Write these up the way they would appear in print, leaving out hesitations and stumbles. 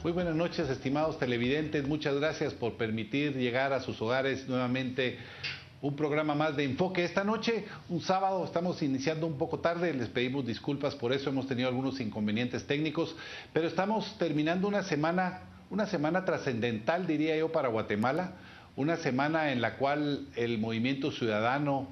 Muy buenas noches, estimados televidentes. Muchas gracias por permitir llegar a sus hogares nuevamente un programa más de Enfoque. Esta noche, un sábado, estamos iniciando un poco tarde, les pedimos disculpas por eso, hemos tenido algunos inconvenientes técnicos, pero estamos terminando una semana trascendental, diría yo, para Guatemala, una semana en la cual el movimiento ciudadano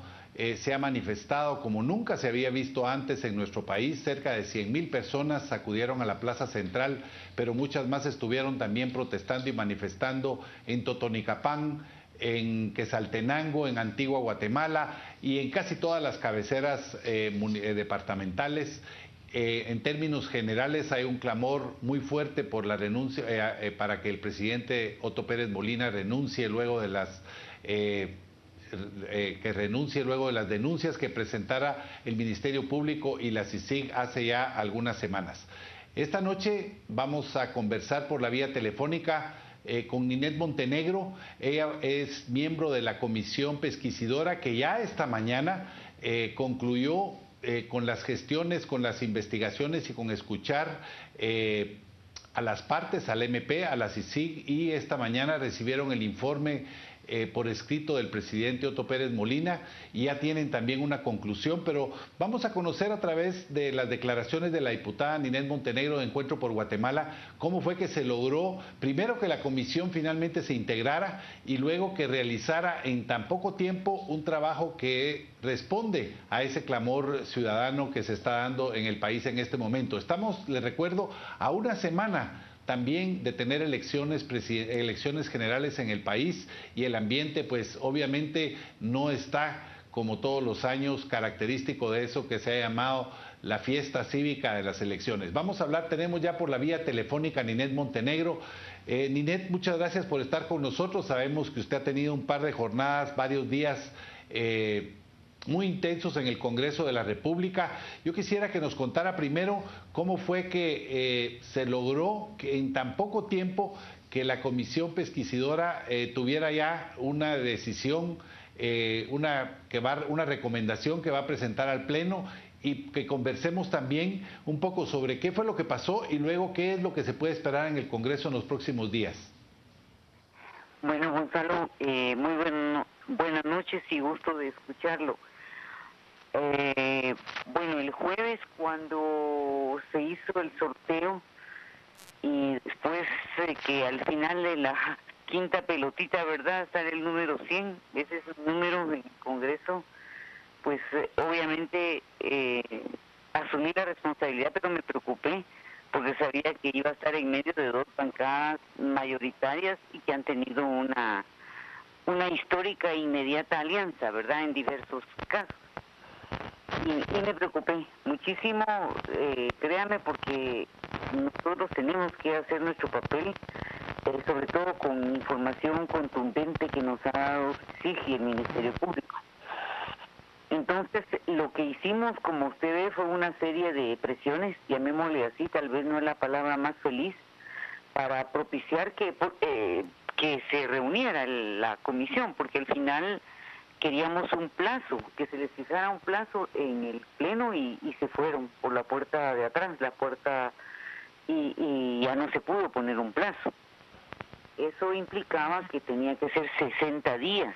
se ha manifestado como nunca se había visto antes en nuestro país. Cerca de 100,000 personas acudieron a la Plaza Central, pero muchas más estuvieron también protestando y manifestando en Totonicapán, en Quetzaltenango, en Antigua Guatemala y en casi todas las cabeceras departamentales. En términos generales hay un clamor muy fuerte por la renuncia, para que el presidente Otto Pérez Molina renuncie luego de las denuncias que presentara el Ministerio Público y la CICIG hace ya algunas semanas. Esta noche vamos a conversar por la vía telefónica con Ninette Montenegro. Ella es miembro de la comisión pesquisidora que ya esta mañana concluyó con las gestiones, con las investigaciones y con escuchar a las partes, al MP, a la CICIG, y esta mañana recibieron el informe por escrito del presidente Otto Pérez Molina y ya tienen también una conclusión, pero vamos a conocer a través de las declaraciones de la diputada Ninette Montenegro de Encuentro por Guatemala cómo fue que se logró, primero, que la comisión finalmente se integrara y luego que realizara en tan poco tiempo un trabajo que responde a ese clamor ciudadano que se está dando en el país en este momento. Estamos, les recuerdo, a una semana también de tener elecciones generales en el país y el ambiente pues obviamente no está como todos los años característico de eso que se ha llamado la fiesta cívica de las elecciones. Vamos a hablar, tenemos ya por la vía telefónica a Ninette Montenegro. Ninette, muchas gracias por estar con nosotros. Sabemos que usted ha tenido un par de jornadas, varios días muy intensos en el Congreso de la República. Yo quisiera que nos contara primero cómo fue que se logró que en tan poco tiempo que la comisión pesquisidora tuviera ya una decisión, una recomendación que va a presentar al Pleno, y que conversemos también un poco sobre qué fue lo que pasó y luego qué es lo que se puede esperar en el Congreso en los próximos días. Bueno, Gonzalo, buenas noches y gusto de escucharlo. Bueno, el jueves cuando se hizo el sorteo y después que al final de la quinta pelotita, ¿verdad?, sale el número 100, ese es el número en el Congreso, pues obviamente asumí la responsabilidad, pero me preocupé porque sabía que iba a estar en medio de dos bancadas mayoritarias y que han tenido una histórica e inmediata alianza, ¿verdad?, en diversos casos. Y me preocupé muchísimo, créame, porque nosotros tenemos que hacer nuestro papel, sobre todo con información contundente que nos ha dado CIG y el Ministerio Público. Entonces, lo que hicimos, como usted ve, fue una serie de presiones, llamémosle así, tal vez no es la palabra más feliz, para propiciar que se reuniera la comisión, porque al final queríamos un plazo, que se les fijara un plazo en el Pleno y se fueron por la puerta de atrás, y ya no se pudo poner un plazo. Eso implicaba que tenía que ser 60 días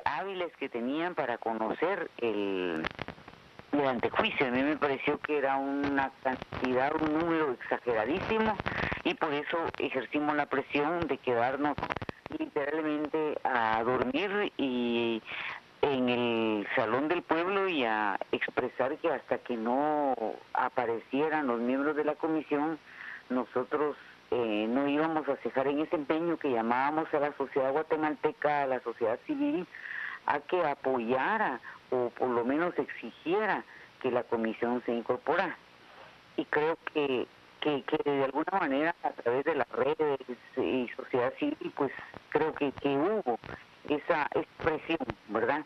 hábiles que tenían para conocer el antejuicio. A mí me pareció que era una cantidad, un número exageradísimo, y por eso ejercimos la presión de quedarnos literalmente a dormir y en el Salón del Pueblo y a expresar que hasta que no aparecieran los miembros de la comisión, nosotros no íbamos a cejar en ese empeño que llamábamos a la sociedad guatemalteca, a la sociedad civil, a que apoyara o por lo menos exigiera que la comisión se incorporara. Y creo que de alguna manera, a través de las redes y sociedad civil, pues creo que hubo esa expresión, ¿verdad?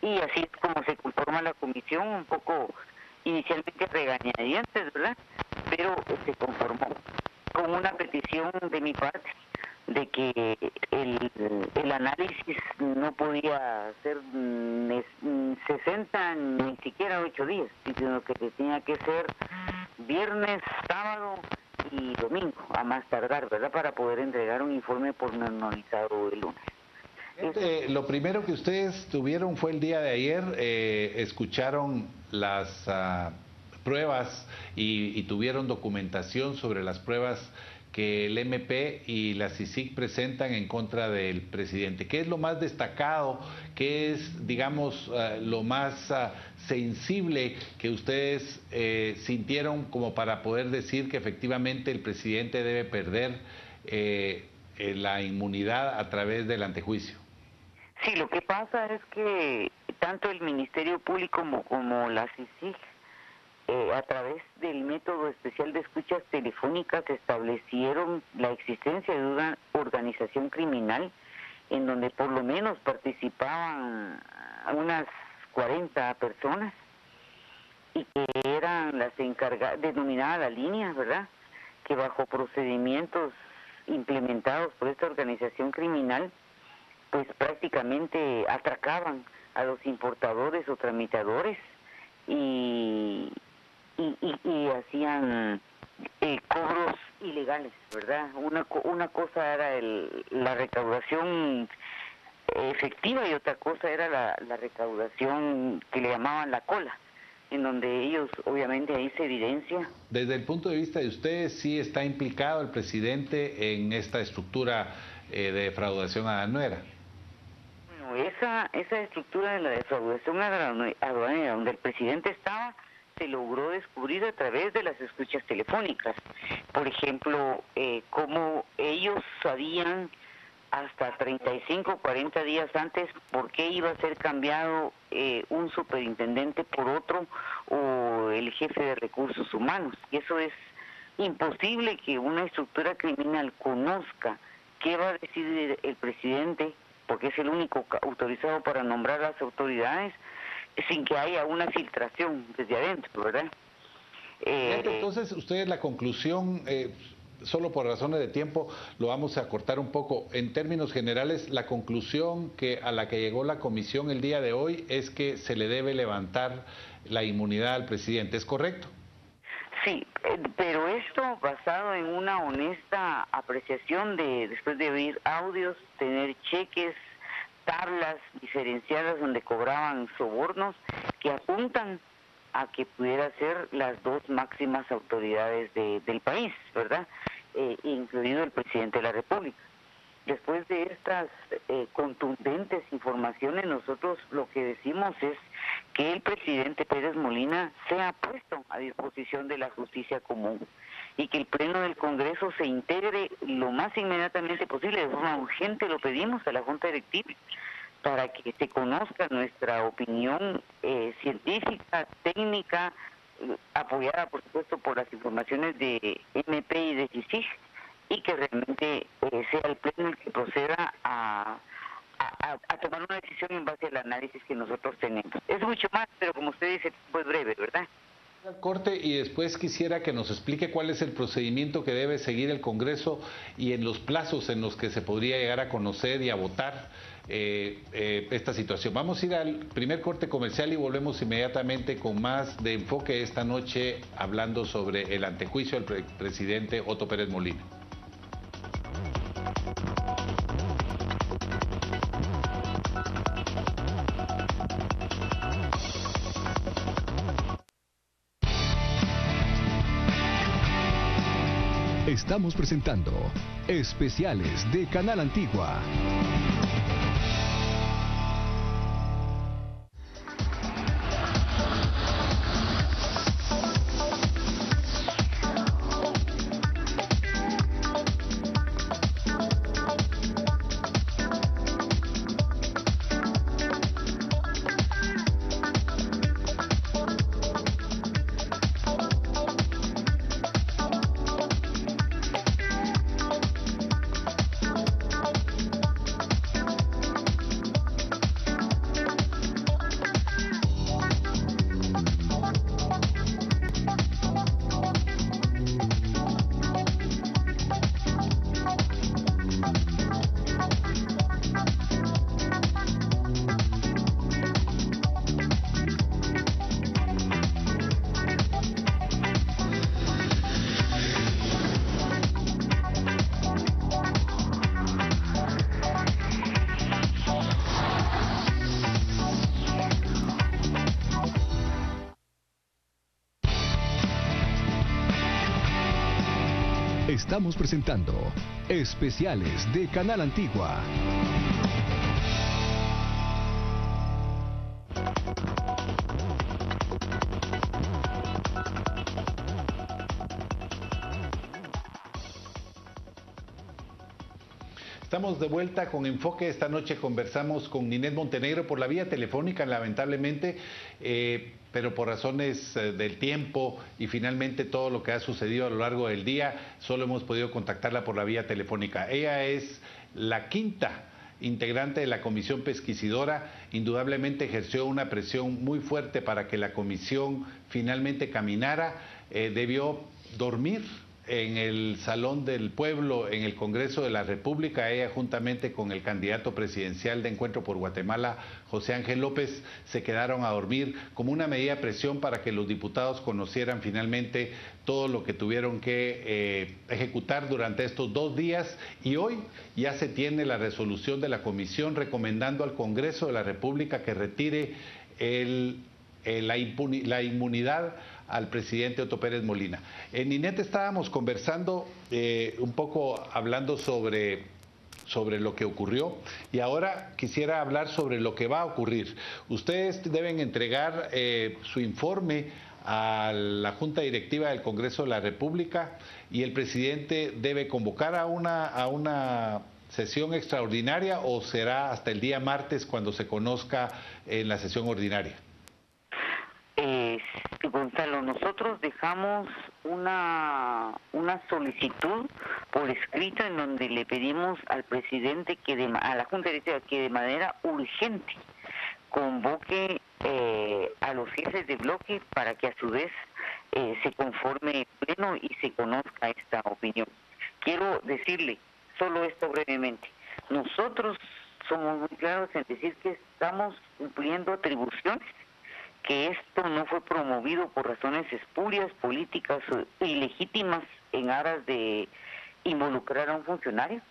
Y así es como se conforma la comisión, un poco inicialmente regañadientes, ¿verdad?, pero se conformó con una petición de mi parte de que el análisis no podía ser 60 ni siquiera 8 días, sino que tenía que ser viernes, sábado y domingo, a más tardar, ¿verdad? Para poder entregar un informe pormenorizado el lunes. Lo primero que ustedes tuvieron fue el día de ayer, escucharon las pruebas y tuvieron documentación sobre las pruebas que el MP y la CICIG presentan en contra del presidente. ¿Qué es lo más destacado? ¿Qué es, digamos, lo más sensible que ustedes sintieron como para poder decir que efectivamente el presidente debe perder la inmunidad a través del antejuicio? Sí, lo que pasa es que tanto el Ministerio Público como la CICIG, a través del método especial de escuchas telefónicas, establecieron la existencia de una organización criminal en donde por lo menos participaban unas 40 personas y que eran las encargadas, denominadas la línea, ¿verdad?, que bajo procedimientos implementados por esta organización criminal, pues prácticamente atracaban a los importadores o tramitadores y hacían cobros ilegales, ¿verdad? Una cosa era la recaudación efectiva y otra cosa era la recaudación que le llamaban la cola, en donde ellos, obviamente, ahí se evidencia. Desde el punto de vista de ustedes, ¿sí está implicado el presidente en esta estructura de defraudación aduanera? Bueno, esa estructura de la defraudación aduanera, donde el presidente estaba, se logró descubrir a través de las escuchas telefónicas. Por ejemplo, cómo ellos sabían hasta 35, 40 días antes por qué iba a ser cambiado un superintendente por otro o el jefe de recursos humanos. Y eso es imposible que una estructura criminal conozca qué va a decidir el presidente, porque es el único autorizado para nombrar las autoridades, sin que haya una filtración desde adentro, ¿verdad? Entonces, ustedes la conclusión, solo por razones de tiempo, lo vamos a cortar un poco. En términos generales, la conclusión a la que llegó la comisión el día de hoy es que se le debe levantar la inmunidad al presidente, ¿es correcto? Sí, pero esto basado en una honesta apreciación después de oír audios, tener cheques, tablas diferenciadas donde cobraban sobornos que apuntan a que pudiera ser las dos máximas autoridades del país, ¿verdad? Incluido el presidente de la República. Después de estas contundentes informaciones, nosotros lo que decimos es que el presidente Pérez Molina sea puesto a disposición de la justicia común y que el Pleno del Congreso se integre lo más inmediatamente posible, de forma urgente lo pedimos a la Junta Directiva, para que se conozca nuestra opinión científica, técnica, apoyada por supuesto por las informaciones de MP y de CICIG, y que realmente sea el Pleno el que proceda a tomar una decisión en base al análisis que nosotros tenemos. Es mucho más, pero como usted dice, pues breve, ¿verdad? Corte, y después quisiera que nos explique cuál es el procedimiento que debe seguir el Congreso y en los plazos en los que se podría llegar a conocer y a votar esta situación. Vamos a ir al primer corte comercial y volvemos inmediatamente con más de enfoque esta noche hablando sobre el antejuicio al presidente Otto Pérez Molina. Estamos presentando Especiales de Canal Antigua. Estamos presentando Especiales de Canal Antigua. Estamos de vuelta con Enfoque. Esta noche conversamos con Ninette Montenegro por la vía telefónica, lamentablemente, pero por razones del tiempo y finalmente todo lo que ha sucedido a lo largo del día, solo hemos podido contactarla por la vía telefónica. Ella es la quinta integrante de la comisión pesquisidora. Indudablemente ejerció una presión muy fuerte para que la comisión finalmente caminara. Debió dormir en el Salón del Pueblo, en el Congreso de la República. Ella, juntamente con el candidato presidencial de Encuentro por Guatemala, José Ángel López, se quedaron a dormir como una medida de presión para que los diputados conocieran finalmente todo lo que tuvieron que ejecutar durante estos 2 días, y hoy ya se tiene la resolución de la comisión recomendando al Congreso de la República que retire la inmunidad al presidente Otto Pérez Molina. En Ninette estábamos conversando un poco, hablando sobre lo que ocurrió, y ahora quisiera hablar sobre lo que va a ocurrir. Ustedes deben entregar su informe a la Junta Directiva del Congreso de la República, y el presidente debe convocar a una sesión extraordinaria, o será hasta el día martes cuando se conozca en la sesión ordinaria. Gonzalo, nosotros dejamos una solicitud por escrito en donde le pedimos al presidente a la Junta Directiva que de manera urgente convoque a los jefes de bloque para que a su vez se conforme el pleno y se conozca esta opinión. Quiero decirle solo esto brevemente. Nosotros somos muy claros en decir que estamos cumpliendo atribuciones, que esto no fue promovido por razones espurias, políticas ilegítimas en aras de involucrar a un funcionario.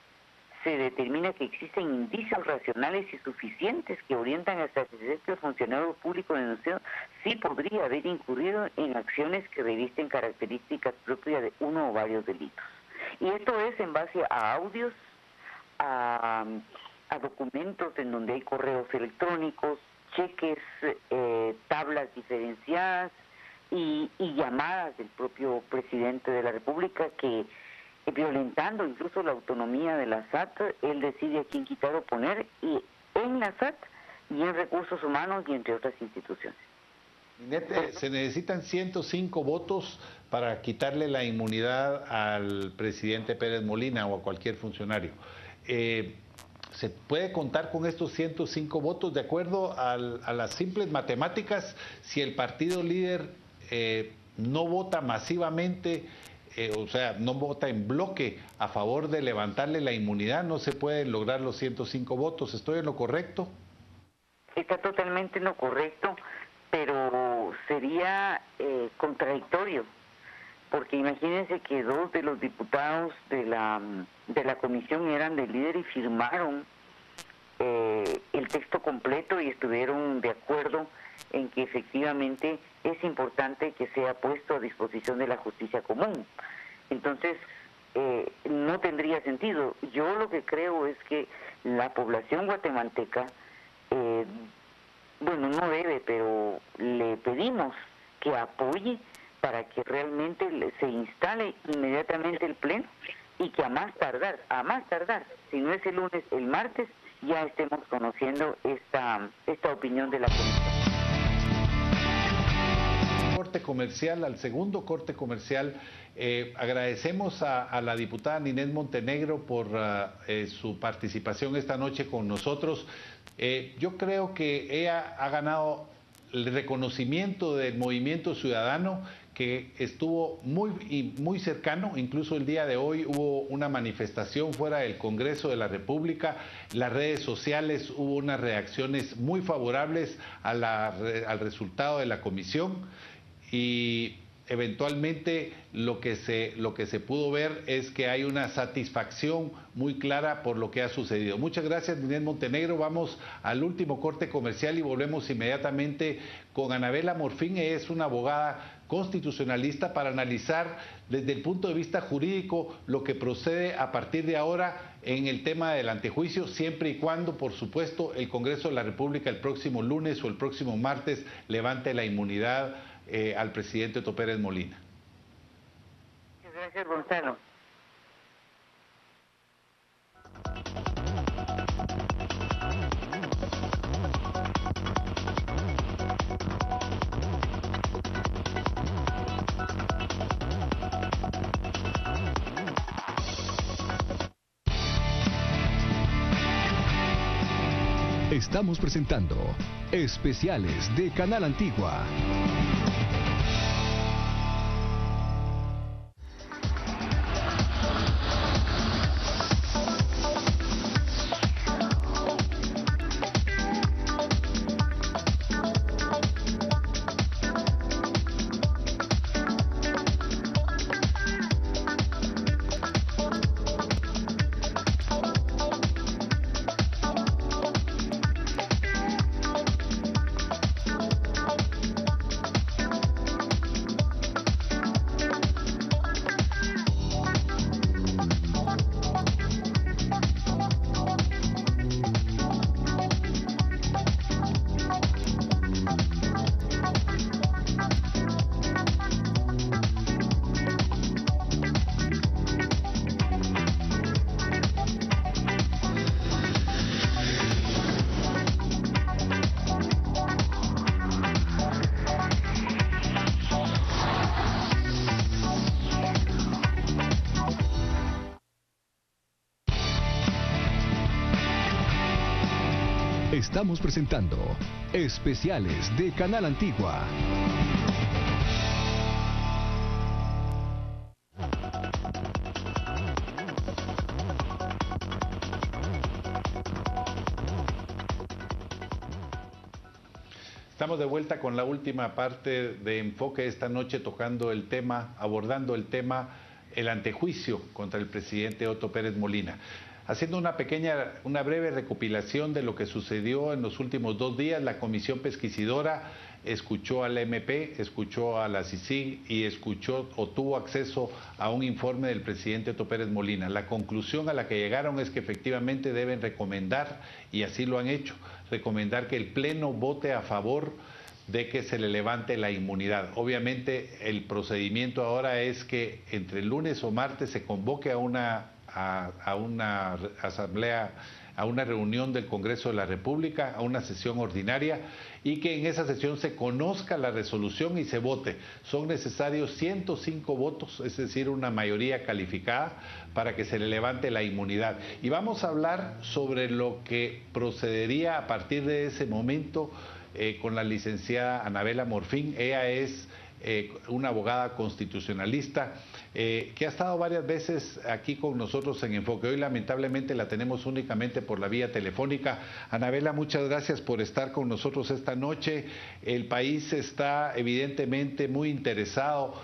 Se determina que existen indicios racionales y suficientes que orientan hasta que el funcionario público denunciado sí podría haber incurrido en acciones que revisten características propias de uno o varios delitos. Y esto es en base a audios, a documentos en donde hay correos electrónicos, cheques, tablas diferenciadas y llamadas del propio presidente de la República que, violentando incluso la autonomía de la SAT, él decide a quién quitar o poner, y en la SAT y en Recursos Humanos y entre otras instituciones. Ninette, se necesitan 105 votos para quitarle la inmunidad al presidente Pérez Molina o a cualquier funcionario. ¿Se puede contar con estos 105 votos? De acuerdo a las simples matemáticas, si el partido líder no vota masivamente, o sea, no vota en bloque a favor de levantarle la inmunidad, no se pueden lograr los 105 votos. ¿Estoy en lo correcto? Está totalmente en lo correcto, pero sería contradictorio, porque imagínense que 2 de los diputados de la comisión eran del líder y firmaron el texto completo y estuvieron de acuerdo en que efectivamente es importante que sea puesto a disposición de la justicia común. Entonces, no tendría sentido. Yo lo que creo es que la población guatemalteca, no debe, pero le pedimos que apoye para que realmente se instale inmediatamente el pleno y que a más tardar, si no es el lunes, el martes, ya estemos conociendo esta opinión de la comisión. Al segundo corte comercial, agradecemos a la diputada Ninette Montenegro por su participación esta noche con nosotros. Yo creo que ella ha ganado el reconocimiento del movimiento ciudadano, que estuvo muy cercano. Incluso el día de hoy hubo una manifestación fuera del Congreso de la República. Las redes sociales hubo unas reacciones muy favorables al resultado de la comisión, y eventualmente lo que se pudo ver es que hay una satisfacción muy clara por lo que ha sucedido. Muchas gracias, Ninel Montenegro. Vamos al último corte comercial y volvemos inmediatamente con Anabela Morfín. Ella es una abogada constitucionalista para analizar desde el punto de vista jurídico lo que procede a partir de ahora en el tema del antejuicio, siempre y cuando, por supuesto, el Congreso de la República el próximo lunes o el próximo martes levante la inmunidad al presidente Otto Pérez Molina. Gracias, Gonzalo. Estamos presentando Especiales de Canal Antigua. Estamos presentando Especiales de Canal Antigua. Estamos de vuelta con la última parte de Enfoque esta noche, tocando el tema, abordando el tema, el antejuicio contra el presidente Otto Pérez Molina. Haciendo una breve recopilación de lo que sucedió en los últimos 2 días, la Comisión Pesquisidora escuchó al MP, escuchó a la CICIG y escuchó o tuvo acceso a un informe del presidente Otto Pérez Molina. La conclusión a la que llegaron es que efectivamente deben recomendar, y así lo han hecho, recomendar que el Pleno vote a favor de que se le levante la inmunidad. Obviamente el procedimiento ahora es que entre lunes o martes se convoque a una asamblea, a una reunión del Congreso de la República, a una sesión ordinaria, y que en esa sesión se conozca la resolución y se vote. Son necesarios 105 votos, es decir, una mayoría calificada para que se le levante la inmunidad. Y vamos a hablar sobre lo que procedería a partir de ese momento con la licenciada Anabela Morfín. Ella es una abogada constitucionalista que ha estado varias veces aquí con nosotros en Enfoque. Hoy lamentablemente la tenemos únicamente por la vía telefónica. Anabela, muchas gracias por estar con nosotros esta noche. El país está evidentemente muy interesado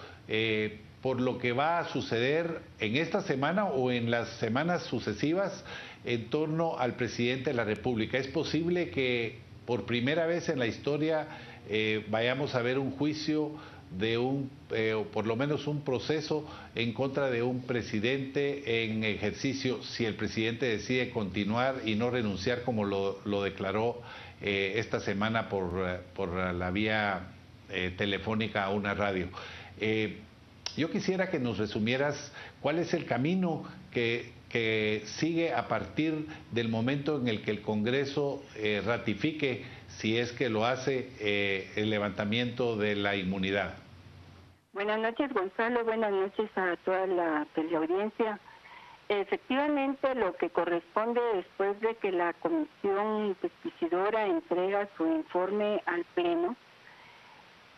por lo que va a suceder en esta semana o en las semanas sucesivas en torno al presidente de la República. Es posible que por primera vez en la historia vayamos a ver un juicio de o por lo menos un proceso en contra de un presidente en ejercicio, si el presidente decide continuar y no renunciar como lo declaró esta semana por la vía telefónica a una radio. Yo quisiera que nos resumieras cuál es el camino que sigue a partir del momento en el que el Congreso ratifique, si es que lo hace, el levantamiento de la inmunidad. Buenas noches, Gonzalo. Buenas noches a toda la teleaudiencia. Efectivamente, lo que corresponde después de que la Comisión Pesquisidora entrega su informe al Pleno,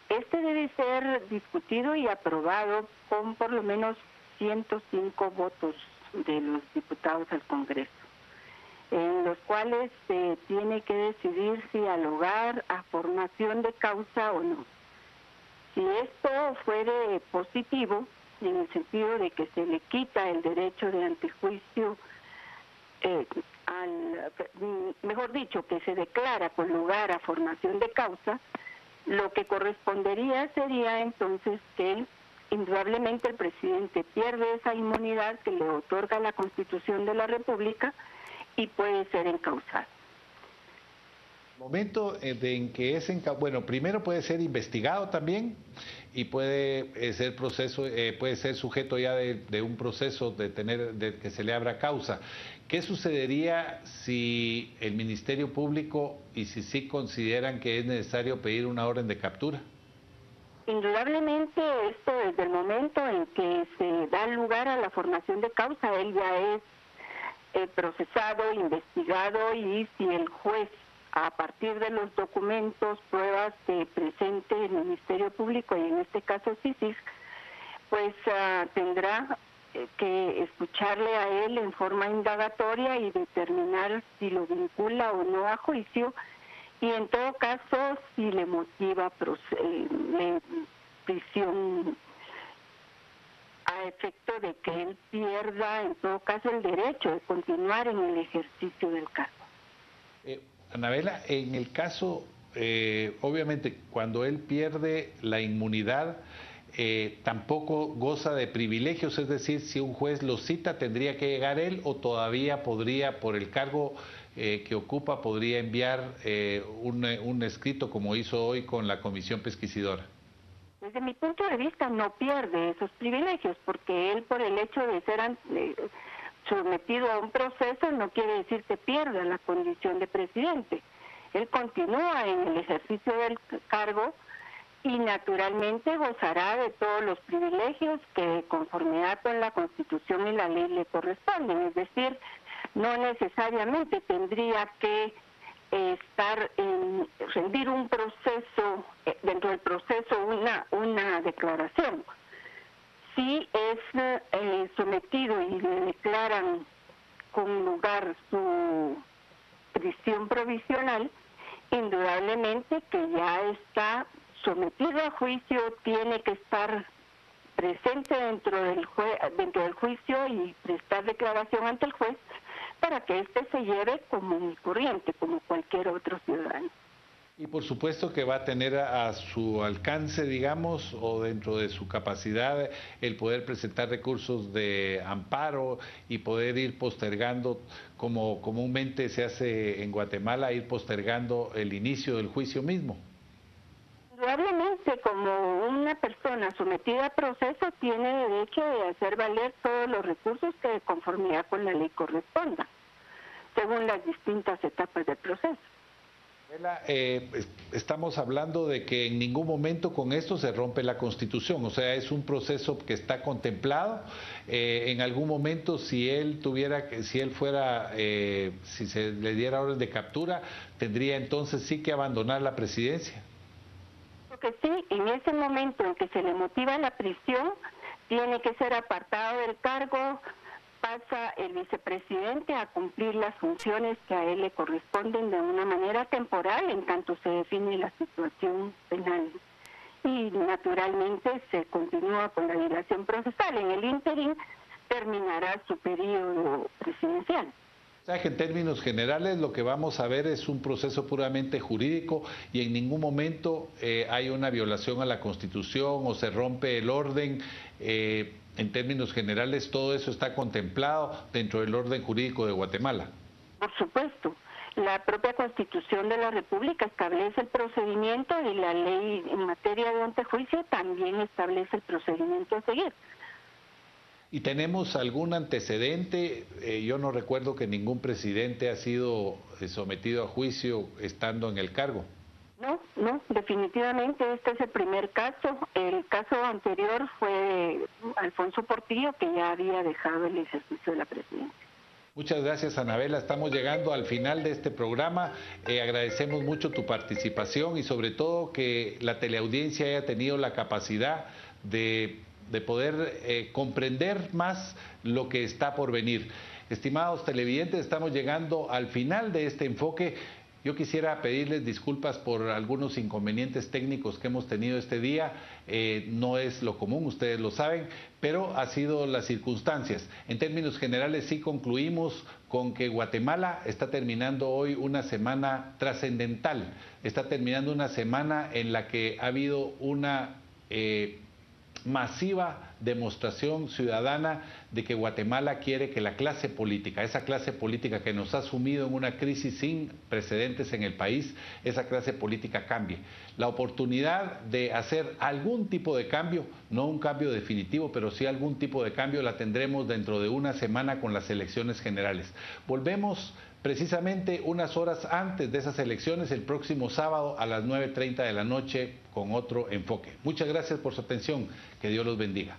este debe ser discutido y aprobado con por lo menos 105 votos de los diputados al Congreso, en los cuales se tiene que decidir si al hogar a formación de causa o no. si esto fuere positivo, en el sentido de que se le quita el derecho de antejuicio, mejor dicho, que se declara con lugar a formación de causa, lo que correspondería sería entonces que indudablemente el presidente pierde esa inmunidad que le otorga la Constitución de la República y puede ser encausado. Momento en que es bueno, primero puede ser investigado también y puede ser puede ser sujeto ya de un proceso de que se le abra causa. ¿Qué sucedería si el Ministerio Público y si sí consideran que es necesario pedir una orden de captura? Indudablemente esto desde el momento en que se da lugar a la formación de causa, él ya es procesado, investigado, y si el juez, a partir de los documentos, pruebas que presente el Ministerio Público y en este caso CICIG, pues tendrá que escucharle a él en forma indagatoria y determinar si lo vincula o no a juicio, y en todo caso si le motiva prisión a efecto de que él pierda en todo caso el derecho de continuar en el ejercicio del cargo. Anabela, en el caso, obviamente, cuando él pierde la inmunidad, tampoco goza de privilegios, es decir, si un juez lo cita, ¿tendría que llegar él o todavía podría, por el cargo que ocupa, podría enviar un escrito como hizo hoy con la comisión pesquisidora? Desde mi punto de vista no pierde esos privilegios, porque él, por el hecho de ser sometido a un proceso, no quiere decir que pierda la condición de presidente. Él continúa en el ejercicio del cargo y naturalmente gozará de todos los privilegios que de conformidad con la Constitución y la ley le corresponden. Es decir, no necesariamente tendría que rendir un proceso, dentro del proceso una declaración. Si es sometido y le declaran con lugar su prisión provisional, indudablemente que ya está sometido a juicio, tiene que estar presente dentro del juicio y prestar declaración ante el juez para que éste se lleve común y corriente, como cualquier otro ciudadano. Y por supuesto que va a tener a su alcance, digamos, o dentro de su capacidad, el poder presentar recursos de amparo y poder ir postergando, como comúnmente se hace en Guatemala, ir postergando el inicio del juicio mismo. Indudablemente, como una persona sometida a proceso, tiene derecho de hacer valer todos los recursos que de conformidad con la ley correspondan, según las distintas etapas del proceso. Estamos hablando de que en ningún momento con esto se rompe la Constitución, o sea, es un proceso que está contemplado. En algún momento, si se le diera orden de captura, tendría entonces sí que abandonar la presidencia. Porque sí, en ese momento en que se le motiva la prisión, tiene que ser apartado del cargo, pasa el vicepresidente a cumplir las funciones que a él le corresponden de una manera temporal en tanto se define la situación penal. Y naturalmente se continúa con la dilación procesal. En el ínterin terminará su periodo presidencial. O sea que en términos generales lo que vamos a ver es un proceso puramente jurídico y en ningún momento hay una violación a la Constitución o se rompe el orden. En términos generales, todo eso está contemplado dentro del orden jurídico de Guatemala. Por supuesto. La propia Constitución de la República establece el procedimiento y la ley en materia de antejuicio también establece el procedimiento a seguir. ¿Y tenemos algún antecedente? Yo no recuerdo que ningún presidente ha sido sometido a juicio estando en el cargo. No, definitivamente este es el primer caso. El caso anterior fue Alfonso Portillo, que ya había dejado el ejercicio de la presidencia. Muchas gracias, Anabela. Estamos llegando al final de este programa. Agradecemos mucho tu participación y sobre todo que la teleaudiencia haya tenido la capacidad de poder comprender más lo que está por venir. Estimados televidentes, estamos llegando al final de este enfoque. Yo quisiera pedirles disculpas por algunos inconvenientes técnicos que hemos tenido este día. No es lo común, ustedes lo saben, pero ha sido las circunstancias. En términos generales, sí concluimos con que Guatemala está terminando hoy una semana trascendental. Está terminando una semana en la que ha habido una masiva demostración ciudadana de que Guatemala quiere que la clase política, esa clase política que nos ha sumido en una crisis sin precedentes en el país, esa clase política cambie. La oportunidad de hacer algún tipo de cambio, no un cambio definitivo, pero sí algún tipo de cambio, la tendremos dentro de una semana con las elecciones generales. Volvemos precisamente unas horas antes de esas elecciones, el próximo sábado a las 9:30 de la noche, con otro enfoque. Muchas gracias por su atención. Que Dios los bendiga.